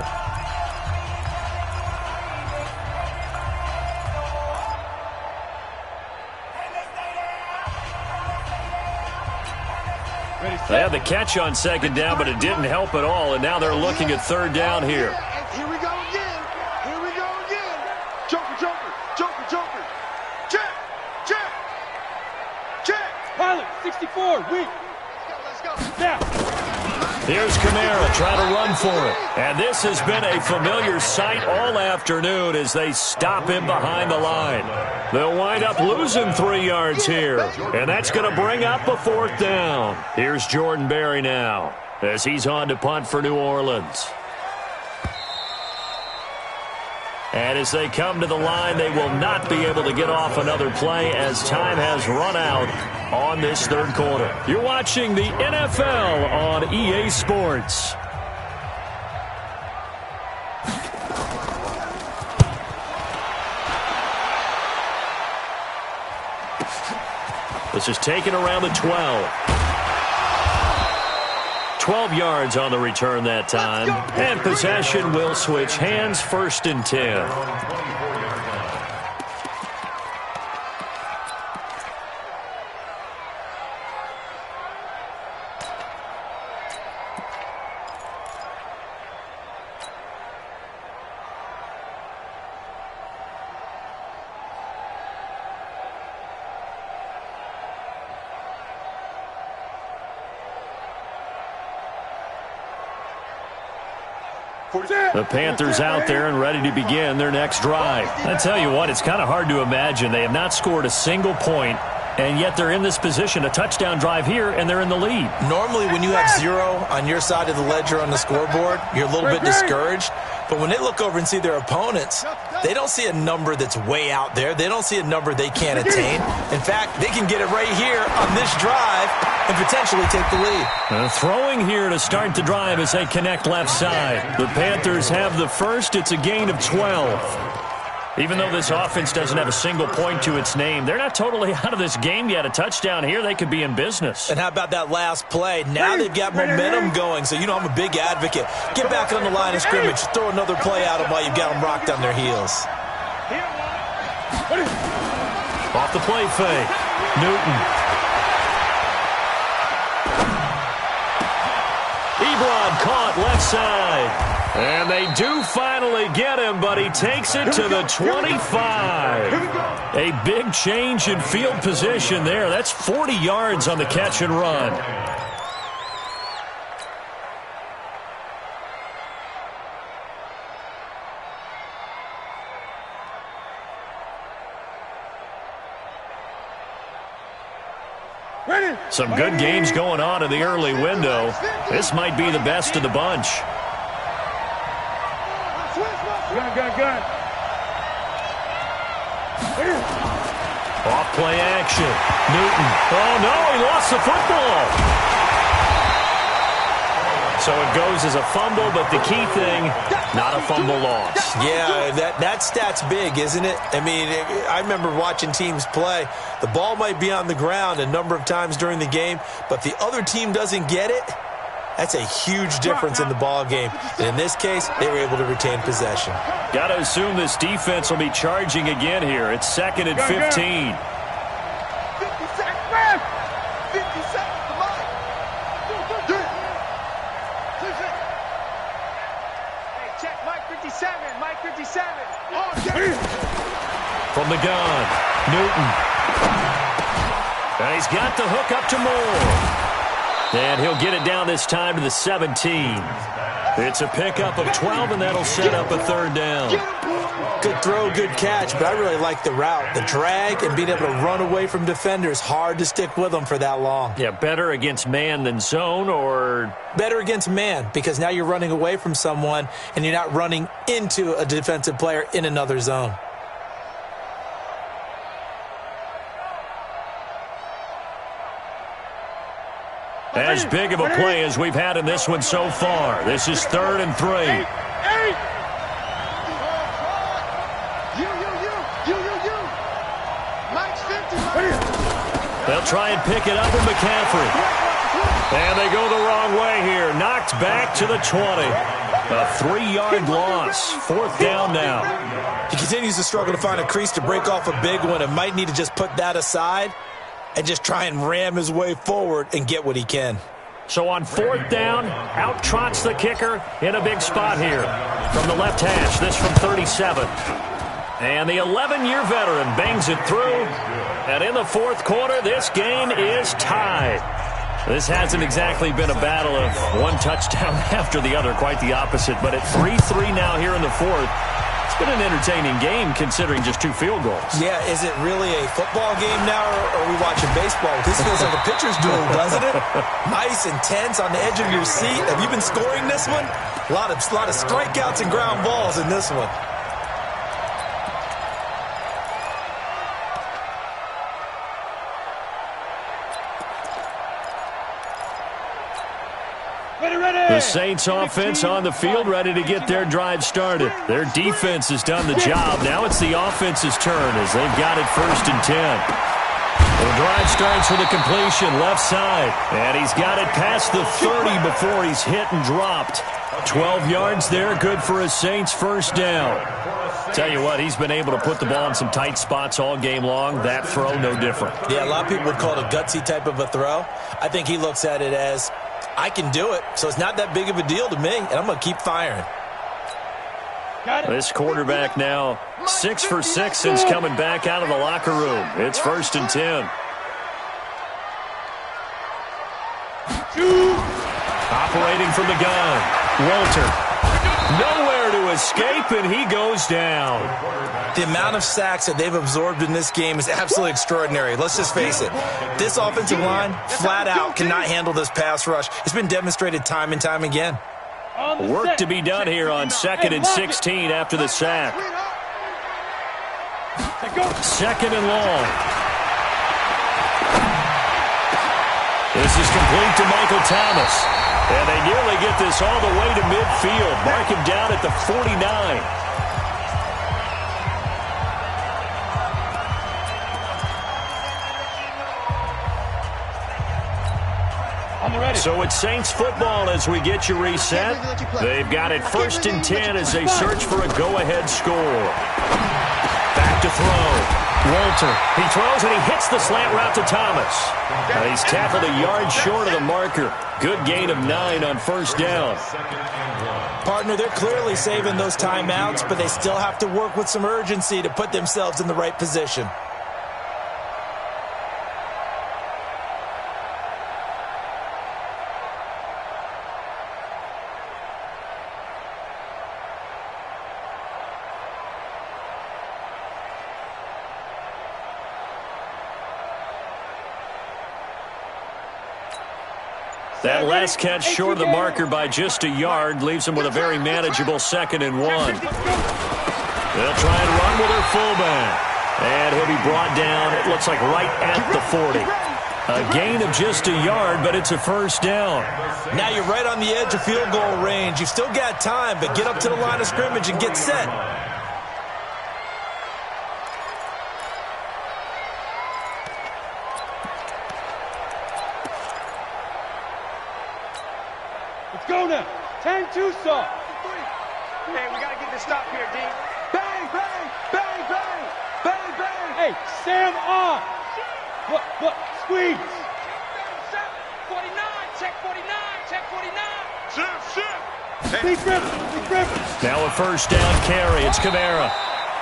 [SPEAKER 1] They had the catch on 2nd down, but it didn't help at all, and now they're looking at 3rd down here.
[SPEAKER 3] Here we go again. Here we go again. Joker. Check.
[SPEAKER 2] Pilot, 64, weak.
[SPEAKER 3] Let's go.
[SPEAKER 2] Now.
[SPEAKER 1] Here's Kamara trying to run for it. And this has been a familiar sight all afternoon as they stop him behind the line. They'll wind up losing 3 yards here. And that's going to bring up a 4th down. Here's Jordan Berry now as he's on to punt for New Orleans. And as they come to the line, they will not be able to get off another play as time has run out on this 3rd quarter. You're watching the NFL on EA Sports. This is taken around the 12. 12 yards on the return that time. And possession will switch hands, 1st and 10. The Panthers out there and ready to begin their next drive. I tell you what, it's kind of hard to imagine. They have not scored a single point, and yet they're in this position, a touchdown drive here, and they're in the lead.
[SPEAKER 4] Normally, when you have 0 on your side of the ledger on the scoreboard, you're a little bit discouraged. But when they look over and see their opponents, they don't see a number that's way out there. They don't see a number they can't attain. In fact, they can get it right here on this drive and potentially take the lead.
[SPEAKER 1] Throwing here to start the drive as they connect left side. The Panthers have the first. It's a gain of 12. Even though this offense doesn't have a single point to its name, they're not totally out of this game yet. A touchdown here, they could be in business.
[SPEAKER 4] And how about that last play? Now they've got momentum going, so you know I'm a big advocate. Get back on the line of scrimmage. Throw another play at them while you've got them rocked on their heels.
[SPEAKER 1] Off the play fake. Newton. Ebron caught left side. And they do finally get him, but he takes it to the 25. A big change in field position there. That's 40 yards on the catch and run. Some good games going on in the early window. This might be the best of the bunch.
[SPEAKER 2] Gun.
[SPEAKER 1] Off play action. Newton. Oh, no, he lost the football. So it goes as a fumble, but the key thing, not a fumble loss.
[SPEAKER 4] Yeah, that stat's big, isn't it? I mean, I remember watching teams play. The ball might be on the ground a number of times during the game, but the other team doesn't get it. That's a huge difference in the ball game. And in this case, they were able to retain possession.
[SPEAKER 1] Got to assume this defense will be charging again here. It's 2nd and 15.
[SPEAKER 3] 50 seconds. 50 seconds. Come on. Hey, check Mike 57. Mike 57.
[SPEAKER 1] From the gun, Newton. And he's got the hook up to Moore. And he'll get it down this time to the 17. It's a pickup of 12, and that'll set up a 3rd down.
[SPEAKER 4] Good throw, good catch, but I really like the route. The drag and being able to run away from defenders, hard to stick with them for that long.
[SPEAKER 1] Yeah, better against man than zone, or?
[SPEAKER 4] Better against man, because now you're running away from someone, and you're not running into a defensive player in another zone.
[SPEAKER 1] As big of a play as we've had in this one so far. This is 3rd and 3. They'll try and pick it up with McCaffrey. And they go the wrong way here. Knocked back to the 20. A 3-yard loss. 4th down now.
[SPEAKER 4] He continues to struggle to find a crease to break off a big one and might need to just put that aside and just try and ram his way forward and get what he can.
[SPEAKER 1] So on 4th down, out trots the kicker in a big spot here. From the left hash, this from 37. And the 11-year veteran bangs it through. And in the 4th quarter, this game is tied. This hasn't exactly been a battle of one touchdown after the other, quite the opposite. But at 3-3 now here in the 4th, it's been an entertaining game considering just 2 field goals.
[SPEAKER 4] Yeah, is it really a football game now, or are we watching baseball? This feels like a pitcher's duel, doesn't it? Nice and tense on the edge of your seat. Have you been scoring this one? A lot of strikeouts and ground balls in this one.
[SPEAKER 1] The Saints offense on the field, ready to get their drive started. Their defense has done the job. Now it's the offense's turn as they've got it 1st and 10. The drive starts with a completion left side. And he's got it past the 30 before he's hit and dropped. 12 yards there, good for a Saints 1st down. Tell you what, he's been able to put the ball in some tight spots all game long. That throw, no different.
[SPEAKER 4] Yeah, a lot of people would call it a gutsy type of a throw. I think he looks at it as, I can do it, so it's not that big of a deal to me, and I'm going to keep firing.
[SPEAKER 1] This quarterback now 6 for 6 since coming back out of the locker room. It's 1st and 10. Operating from the gun, Walter. Nowhere to escape, and he goes down.
[SPEAKER 4] The amount of sacks that they've absorbed in this game is absolutely extraordinary. Let's just face it. This offensive line, flat out, cannot handle this pass rush. It's been demonstrated time and time again.
[SPEAKER 1] Work to be done here on 2nd and 16 after the sack. 2nd and long. This is complete to Michael Thomas. And they nearly get this all the way to midfield. Mark him down at the 49. So it's Saints football as we get you reset. They've got it 1st and 10 as they search for a go-ahead score. Back to throw. Walter, he throws and he hits the slant route to Thomas. He's tackled a yard short of the marker. Good gain of 9 on 1st down.
[SPEAKER 4] Partner, they're clearly saving those timeouts, but they still have to work with some urgency to put themselves in the right position.
[SPEAKER 1] That last catch short of the marker by just a yard leaves them with a very manageable 2nd and 1. They'll try and run with their fullback. And he'll be brought down, it looks like right at the 40. A gain of just a yard, but it's a 1st down.
[SPEAKER 4] Now you're right on the edge of field goal range. You've still got time, but get up to the line of scrimmage and get set.
[SPEAKER 2] Go now. 10-2 stop.
[SPEAKER 3] Hey, we got to get this stop here, D. Bang, bang, bang, bang, bang, bang.
[SPEAKER 2] Hey, Sam on. Look, squeeze.
[SPEAKER 3] 49, check 49, check 49. Shit.
[SPEAKER 2] Big Griffin.
[SPEAKER 1] Now a 1st down carry. It's Kamara.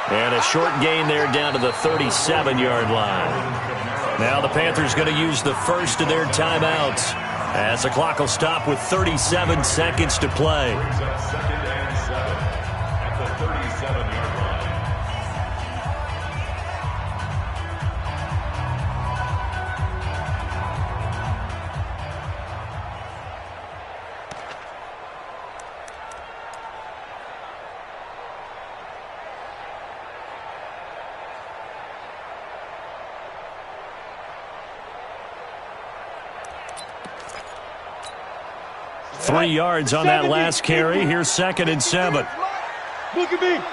[SPEAKER 1] And a short gain there down to the 37-yard line. Now the Panthers going to use the first of their timeouts, as the clock will stop with 37 seconds to play.
[SPEAKER 5] 2nd and 7 at the 37-yard line.
[SPEAKER 1] Three yards on that last carry. Here's 2nd and 7.
[SPEAKER 2] Look at me.
[SPEAKER 1] And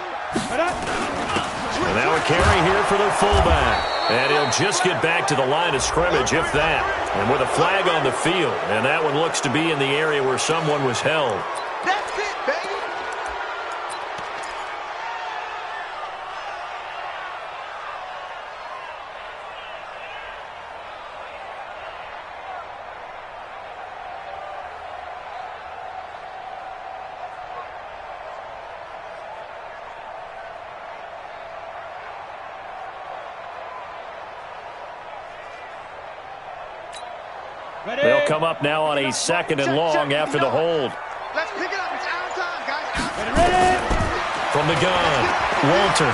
[SPEAKER 1] now a carry here for the fullback. And he'll just get back to the line of scrimmage, if that. And with a flag on the field. And that one looks to be in the area where someone was held.
[SPEAKER 3] That's it, baby.
[SPEAKER 1] They'll come up now on a 2nd and long after the hold.
[SPEAKER 3] Let's pick it up. It's our time, guys.
[SPEAKER 1] From the gun, Walter.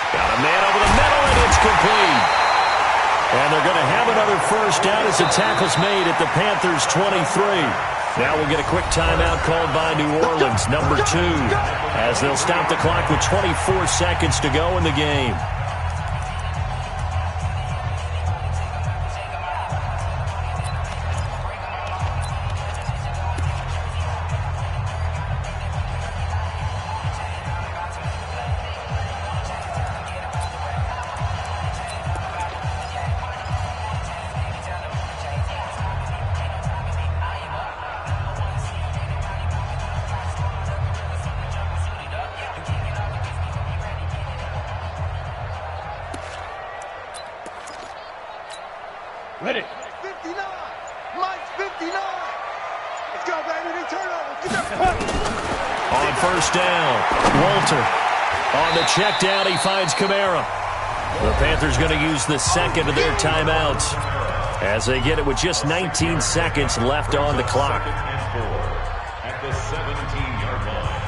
[SPEAKER 1] Got a man over the middle, and it's complete. And they're going to have another 1st down as the tackle's made at the Panthers' 23. Now we'll get a quick timeout called by New Orleans, number 2, as they'll stop the clock with 24 seconds to go in the game.
[SPEAKER 2] Ready.
[SPEAKER 3] 59. Mike's 59. Let's go, baby. They turn over. Get that.
[SPEAKER 1] On 1st down, Walter. On the check down, he finds Kamara. The Panthers going to use the 2nd of their timeouts as they get it with just 19 seconds left on the clock.
[SPEAKER 5] At the 17-yard line.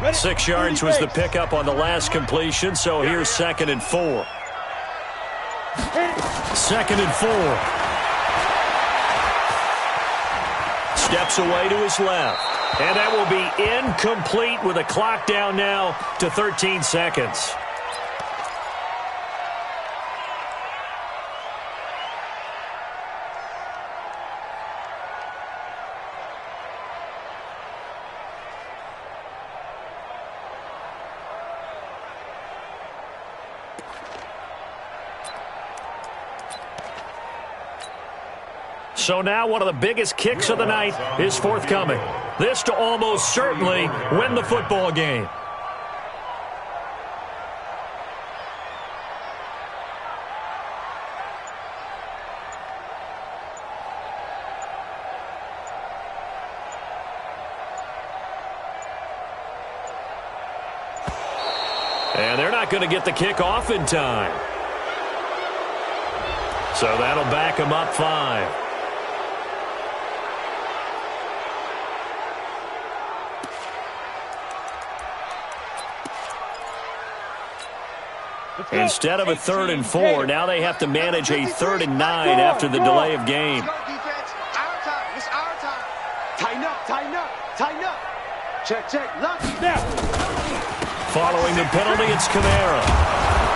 [SPEAKER 2] Ready.
[SPEAKER 1] 6 yards was the pickup on the last completion, so here's 2nd and 4. 2nd and 4. Steps away to his left. And that will be incomplete with a clock down now to 13 seconds. So now one of the biggest kicks of the night is forthcoming. This to almost certainly win the football game. And they're not going to get the kick off in time. So that'll back them up 5. Instead of a 3rd and 4, now they have to manage a 3rd and 9 after the delay of game.
[SPEAKER 3] It's our time. Tighten up, tighten up, tighten up. Check, check, lock. Now.
[SPEAKER 1] Following the penalty, it's Kamara.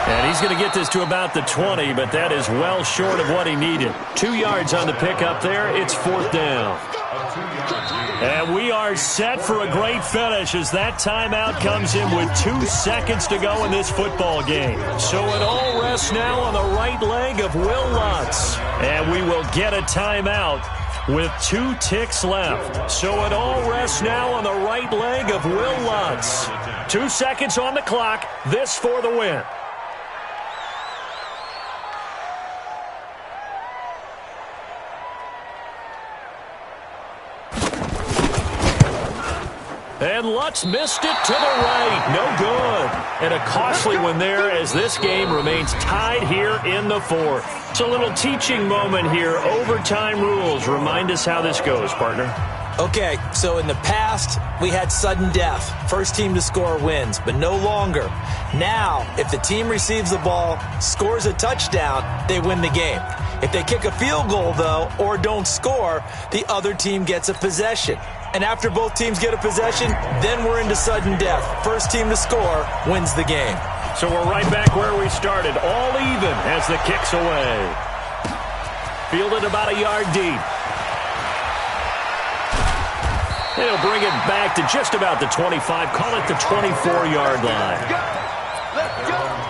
[SPEAKER 1] And he's going to get this to about the 20, but that is well short of what he needed. 2 yards on the pickup there. It's 4th down. And we are set for a great finish as that timeout comes in with 2 seconds to go in this football game. So it all rests now on the right leg of Will Lutz. And we will get a timeout with 2 ticks left. So it all rests now on the right leg of Will Lutz. 2 seconds on the clock. This for the win. And Lutz missed it to the right. No good. And a costly one there as this game remains tied here in the 4th. It's a little teaching moment here. Overtime rules. Remind us how this goes, partner.
[SPEAKER 4] Okay, so in the past, we had sudden death. First team to score wins, but no longer. Now, if the team receives the ball, scores a touchdown, they win the game. If they kick a field goal, though, or don't score, the other team gets a possession. And after both teams get a possession, then we're into sudden death. First team to score wins the game.
[SPEAKER 1] So we're right back where we started, all even as the kick's away. Fielded about a yard deep. And he'll bring it back to just about the 25, call it the 24-yard line.
[SPEAKER 3] Let's go.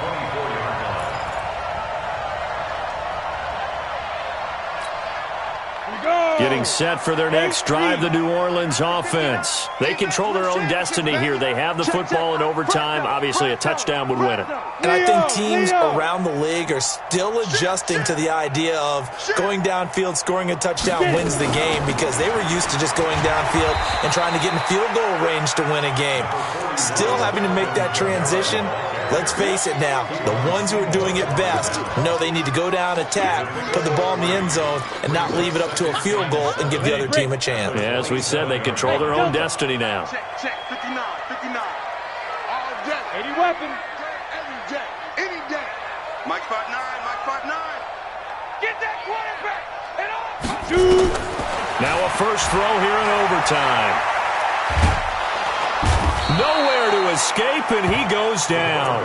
[SPEAKER 1] Getting set for their next drive, the New Orleans offense. They control their own destiny here. They have the football in overtime. Obviously, a touchdown would win it.
[SPEAKER 4] And I think teams around the league are still adjusting to the idea of going downfield, scoring a touchdown wins the game, because they were used to just going downfield and trying to get in field goal range to win a game. Still having to make that transition. Let's face it now, the ones who are doing it best know they need to go down, attack, put the ball in the end zone, and not leave it up to a field goal and give the other team a chance.
[SPEAKER 1] Yeah, as we said, they control their own destiny now.
[SPEAKER 3] Check, check, 59, 59. All day.
[SPEAKER 2] 80 weapon.
[SPEAKER 3] Every day. Any day. Mike 5'9", Mike 5'9".
[SPEAKER 2] Get that quarterback. And all.
[SPEAKER 1] Now a first throw here in overtime. Nowhere to escape, and he goes down.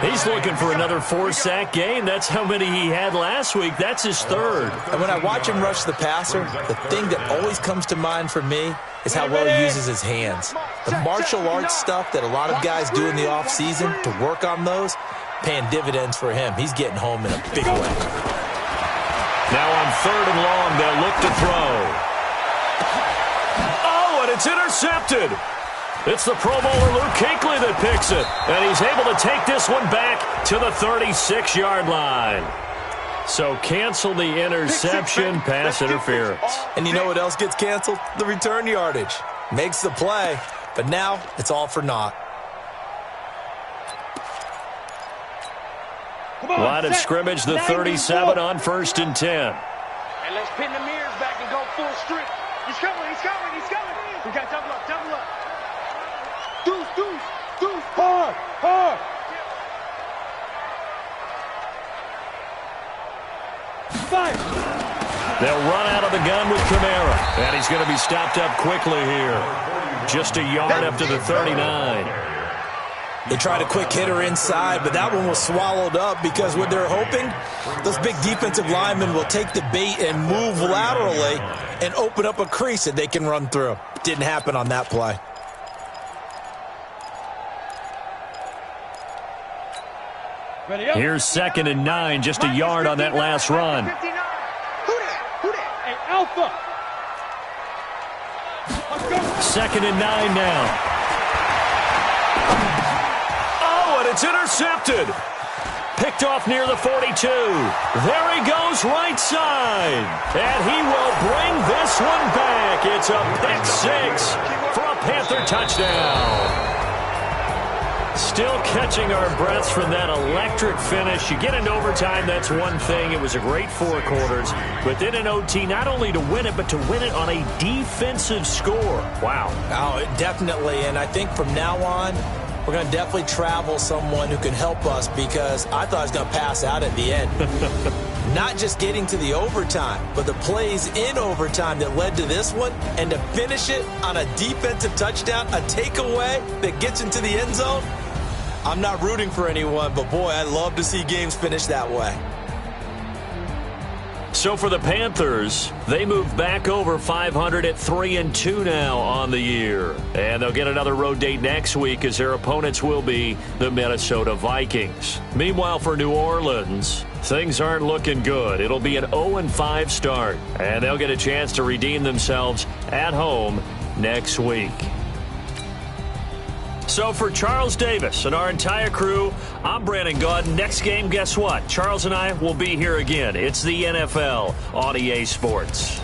[SPEAKER 1] He's looking for another 4-sack game. That's how many he had last week. That's his 3rd.
[SPEAKER 4] And when I watch him rush the passer, the thing that always comes to mind for me is how well he uses his hands. The martial arts stuff that a lot of guys do in the offseason to work on those, paying dividends for him. He's getting home in a big way.
[SPEAKER 1] Now on 3rd and long, they'll look to throw. Oh, and it's intercepted. It's the Pro Bowler Luke Kuechly that picks it. And he's able to take this one back to the 36-yard line. So cancel the interception, pass interference.
[SPEAKER 4] And you know what else gets canceled? The return yardage. Makes the play, but now it's all for naught.
[SPEAKER 1] Line of scrimmage, the 37 on 1st and 10.
[SPEAKER 2] And let's pin the mirrors back and go full strip. He's coming, he's coming, he's coming. We got double up, double up. Deuce, deuce, deuce. Hard, hard. Five.
[SPEAKER 1] They'll run out of the gun with Kamara. And he's going to be stopped up quickly here. Just a yard up to the 39.
[SPEAKER 4] They tried a quick hitter inside, but that one was swallowed up because what they're hoping, those big defensive linemen will take the bait and move laterally and open up a crease that they can run through. Didn't happen on that play.
[SPEAKER 1] Here's 2nd and 9, just a yard on that last run.
[SPEAKER 2] Who that? Hey, Alpha.
[SPEAKER 1] 2nd and 9 now. It's intercepted. Picked off near the 42. There he goes right side. And he will bring this one back. It's a pick 6 for a Panther touchdown. Still catching our breaths from that electric finish. You get into overtime, that's one thing. It was a great 4 quarters. But then in OT, not only to win it, but to win it on a defensive score. Wow.
[SPEAKER 4] Oh, definitely. And I think from now on, we're going to definitely travel someone who can help us because I thought I was going to pass out at the end. Not just getting to the overtime, but the plays in overtime that led to this one, and to finish it on a defensive touchdown, a takeaway that gets into the end zone. I'm not rooting for anyone, but boy, I love to see games finish that way.
[SPEAKER 1] So for the Panthers, they move back over 500 at 3-2 now on the year. And they'll get another road date next week as their opponents will be the Minnesota Vikings. Meanwhile, for New Orleans, things aren't looking good. It'll be an 0-5 start, and they'll get a chance to redeem themselves at home next week. So for Charles Davis and our entire crew, I'm Brandon Gaudin. Next game, guess what? Charles and I will be here again. It's the NFL on EA Sports.